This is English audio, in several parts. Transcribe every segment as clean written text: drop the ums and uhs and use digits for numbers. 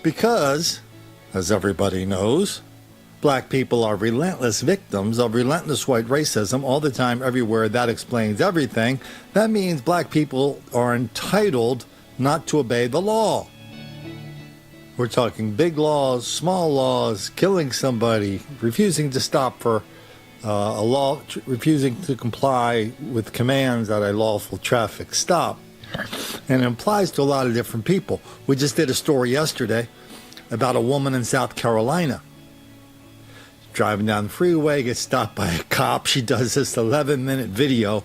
Because, as everybody knows, black people are relentless victims of relentless white racism all the time, everywhere. That explains everything. That means black people are entitled not to obey the law. We're talking big laws, small laws, killing somebody, refusing to stop for a law, refusing to comply with commands at a lawful traffic stop. And it applies to a lot of different people. We just did a story yesterday about a woman in South Carolina. Driving down the freeway, gets stopped by a cop. She does this 11-minute video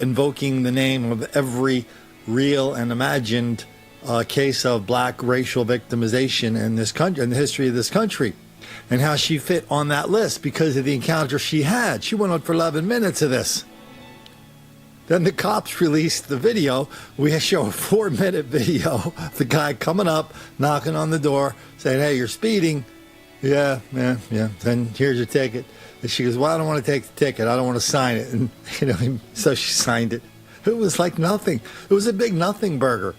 invoking the name of every real and imagined case of black racial victimization in this country, in the history of this country, and how she fit on that list because of the encounter she had. She went on for 11 minutes of this. Then the cops released the video. We show a 4-minute video of the guy coming up, knocking on the door, saying, "Hey, you're speeding." Yeah. Then here's your ticket. And she goes, "Well, I don't want to take the ticket. I don't want to sign it." And so she signed it. It was like nothing. It was a big nothing burger.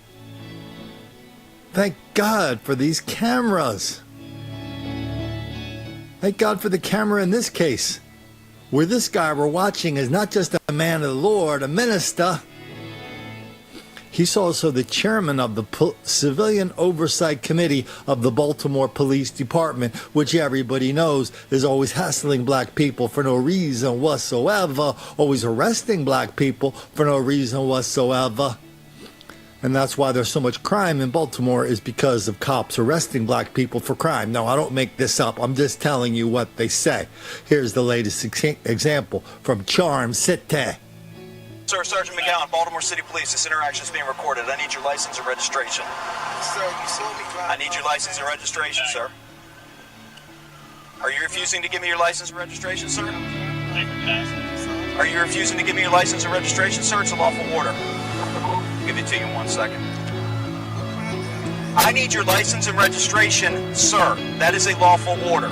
Thank God for these cameras. Thank God for the camera in this case, where this guy we're watching is not just a man of the Lord, a minister. He's also the chairman of the Civilian Oversight Committee of the Baltimore Police Department, which everybody knows is always hassling black people for no reason whatsoever, always arresting black people for no reason whatsoever. And that's why there's so much crime in Baltimore, is because of cops arresting black people for crime. No, I don't make this up. I'm just telling you what they say. Here's the latest example from Charm City. Sir, Sergeant McGowan, Baltimore City Police. This interaction is being recorded. I need your license and registration. Sir, you saw me drive. I need your license and registration, sir. Are you refusing to give me your license and registration, sir? Are you refusing to give me your license and registration, sir? It's a lawful order. I'll give it to you in 1 second. I need your license and registration, sir. That is a lawful order.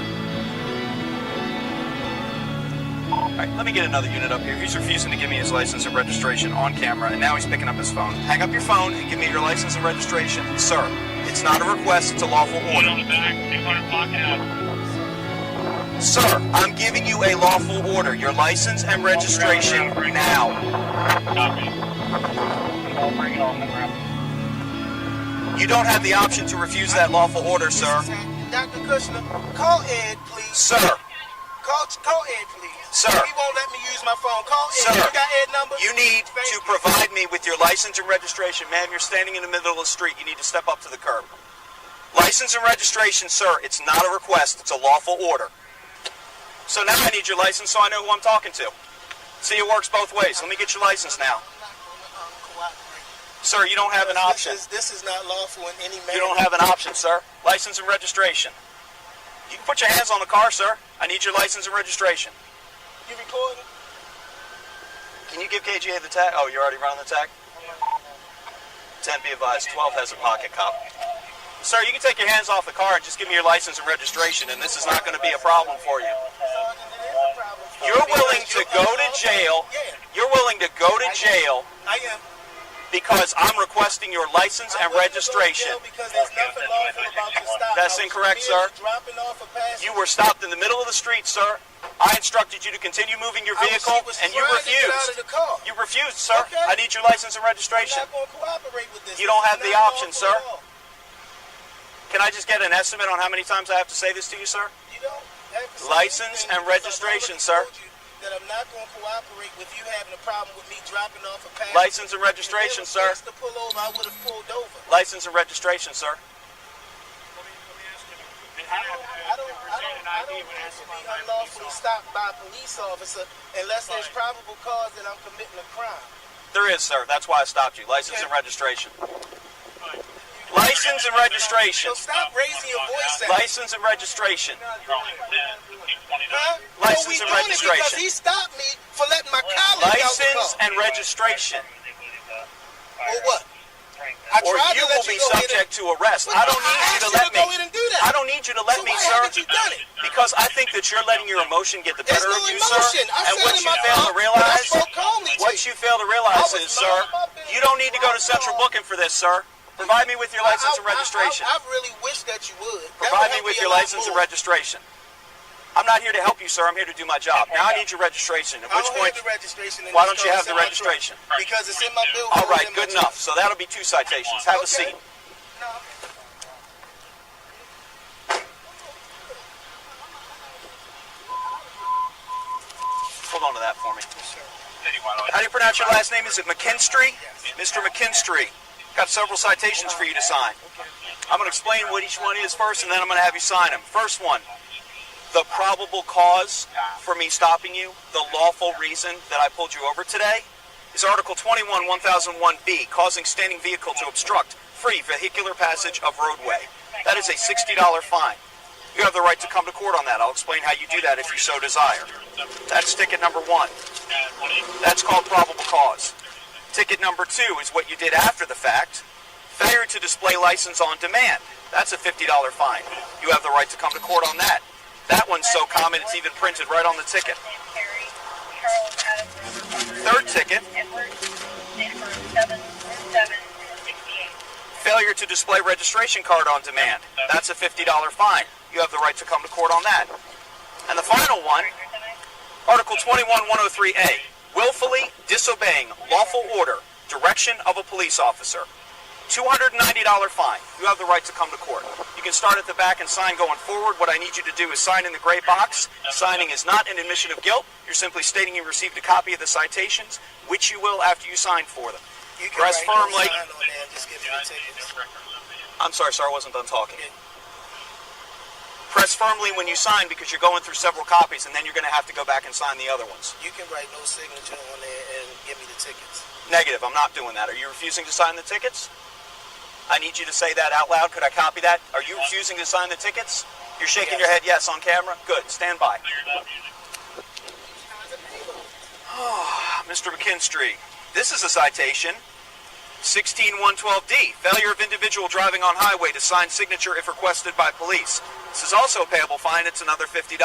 All right, let me get another unit up here. He's refusing to give me his license and registration on camera, and now he's picking up his phone. Hang up your phone and give me your license and registration, sir. It's not a request, it's a lawful order. On the back, 200 block out. Sir, I'm giving you a lawful order. Your license and registration now. Copy. I'll bring it on the ground. You don't have the option to refuse that lawful order, sir. Dr. Kushner, call Ed, please. Sir. Call Ed, please. Sir. He won't let me use my phone. Call Ed. Sir. You got Ed's number? You need to provide me with your license and registration. Ma'am, you're standing in the middle of the street. You need to step up to the curb. License and registration, sir. It's not a request. It's a lawful order. So now I need your license so I know who I'm talking to. See, it works both ways. Let me get your license now. Sir, you don't have an option. This is not lawful in any manner. You don't have an option, sir. License and registration. You can put your hands on the car, sir. I need your license and registration. You recording? Can you give KGA the tag? Oh, you're already running the tag? 10, be advised. 12 has a pocket cop. Sir, you can take your hands off the car and just give me your license and registration, and this is not going to be a problem for you. You're willing to go to jail. You're willing to go to jail. I am. Because I'm requesting your license and registration. Because there's nothing lawful about your stop. That's incorrect, sir. Dropping off a passenger. You were stopped in the middle of the street, sir. I instructed you to continue moving your vehicle, and you refused. You refused, sir. Okay. I need your license and registration. I'm not going to cooperate with this. You don't have the option, sir. Can I just get an estimate on how many times I have to say this to you, sir? You don't have to say License and registration, sir. That I'm not going to cooperate with you having a problem with me dropping off a passenger. License and registration, sir. If to pull over, I would have pulled over. License and registration, sir. I don't have to be unlawfully stopped by a police officer unless there's probable cause that I'm committing a crime. There is, sir. That's why I stopped you. License and registration. License and registration. So stop raising your voice at me. License and registration. Huh? License and registration. Because he stopped me for letting my colleague out the License car. and registration. Or what? Or you will be subject to arrest. I don't need you to let me. I don't need you to let me, sir. Why haven't you done it? Because I think that you're letting your emotion get the better of you, sir. And what you fail to realize is, sir, you don't need to go to central booking for this, sir. Provide me with your license and registration. I really wish that you would. Provide me with your license and registration. I'm not here to help you, sir. I'm here to do my job. Now I need your registration. At which point, have the registration. why don't you have the registration? Because it's in my bill. All right, good enough. So that'll be 2 citations. Have a seat. Hold on to that for me. How do you pronounce your last name? Is it McKinstry? Mr. McKinstry. Got several citations for you to sign. I'm going to explain what each one is first, and then I'm going to have you sign them. First one, the probable cause for me stopping you, the lawful reason that I pulled you over today, is Article 21, 1001B, causing standing vehicle to obstruct free vehicular passage of roadway. That is a $60 fine. You have the right to come to court on that. I'll explain how you do that if you so desire. That's ticket number 1. That's called probable cause. Ticket number 2 is what you did after the fact. Failure to display license on demand. That's a $50 fine. You have the right to come to court on that. That one's so common it's even printed right on the ticket. Third ticket. Failure to display registration card on demand. That's a $50 fine. You have the right to come to court on that. And the final one, Article 21-103A, willfully disobeying lawful order, direction of a police officer. $290 fine. You have the right to come to court. You can start at the back and sign going forward. What I need you to do is sign in the gray box. Signing is not an admission of guilt. You're simply stating you received a copy of the citations, which you will after you sign for them. You can Press firmly. sign on there and just give me the tickets. I'm sorry, sir, I wasn't done talking. Press firmly when you sign because you're going through several copies, and then you're going to have to go back and sign the other ones. You can write no signature on there and give me the tickets. Negative, I'm not doing that. Are you refusing to sign the tickets? I need you to say that out loud. Could I copy that? Are you refusing to sign the tickets? You're shaking your head yes on camera? Good, stand by. Mr. McKinstry, this is a citation. 16112D, failure of individual driving on highway to sign signature if requested by police. This is also a payable fine. It's another $50.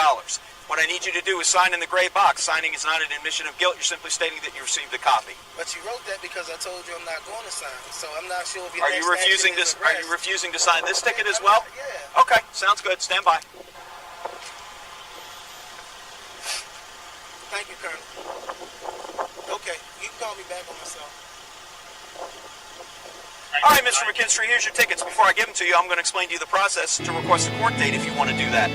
What I need you to do is sign in the gray box. Signing is not an admission of guilt. You're simply stating that you received a copy. But you wrote that because I told you I'm not going to sign. So I'm not sure if Are you refusing to sign this ticket as well? Yeah. Okay, sounds good. Stand by. Thank you, Colonel. Okay, you can call me back on my cell. All right, Mr. McKinstry, here's your tickets. Before I give them to you, I'm going to explain to you the process to request a court date if you want to do that.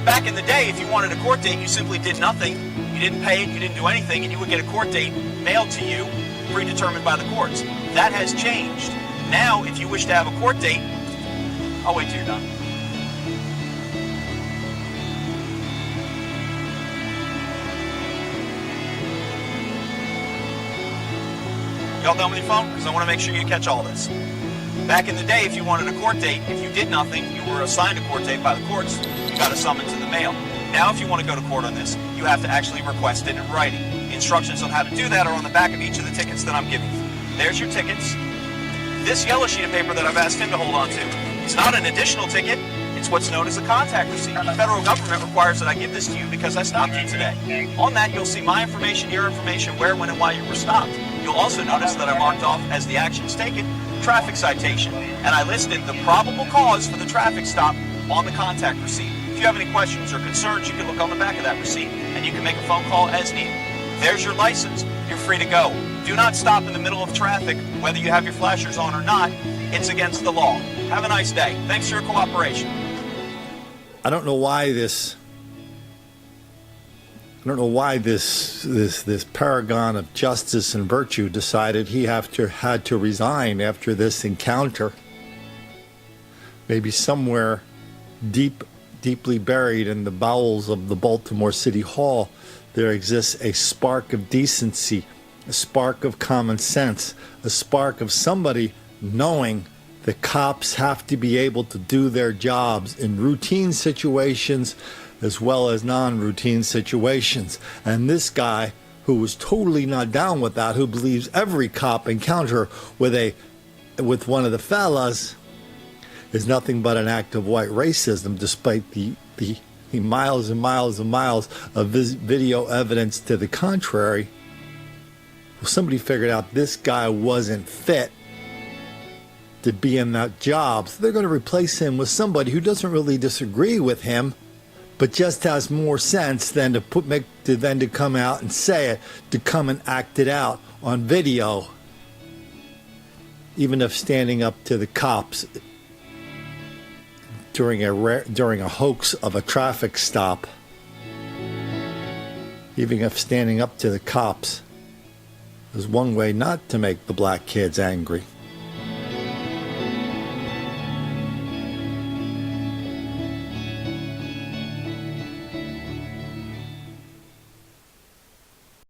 Back in the day, if you wanted a court date, you simply did nothing. You didn't pay it, you didn't do anything, and you would get a court date mailed to you, predetermined by the courts. That has changed. Now, if you wish to have a court date, I'll wait till you're done. Y'all done with your phone? Because I want to make sure you catch all this. Back in the day, if you wanted a court date, if you did nothing, you were assigned a court date by the courts, you got a summons in the mail. Now, if you want to go to court on this, you have to actually request it in writing. The instructions on how to do that are on the back of each of the tickets that I'm giving you. There's your tickets. This yellow sheet of paper that I've asked him to hold on to, it's not an additional ticket. It's what's known as a contact receipt. The federal government requires that I give this to you because I stopped you today. On that, you'll see my information, your information, where, when, and why you were stopped. You'll also notice that I marked off as the actions taken, traffic citation, and I listed the probable cause for the traffic stop on the contact receipt. If you have any questions or concerns, you can look on the back of that receipt, and you can make a phone call as needed. There's your license. You're free to go. Do not stop in the middle of traffic, whether you have your flashers on or not. It's against the law. Have a nice day. Thanks for your cooperation. I don't know why this paragon of justice and virtue decided he had to resign after this encounter. Maybe somewhere deeply buried in the bowels of the Baltimore City Hall, there exists a spark of decency, a spark of common sense, a spark of somebody knowing the cops have to be able to do their jobs in routine situations as well as non-routine situations. And this guy, who was totally not down with that, who believes every cop encounter with one of the fellas is nothing but an act of white racism, despite the miles and miles and miles of video evidence to the contrary. Well, somebody figured out this guy wasn't fit to be in that job. So they're going to replace him with somebody who doesn't really disagree with him, but just has more sense than to come out and say it, to come and act it out on video, even if standing up to the cops during a hoax of a traffic stop, even if standing up to the cops is one way not to make the black kids angry.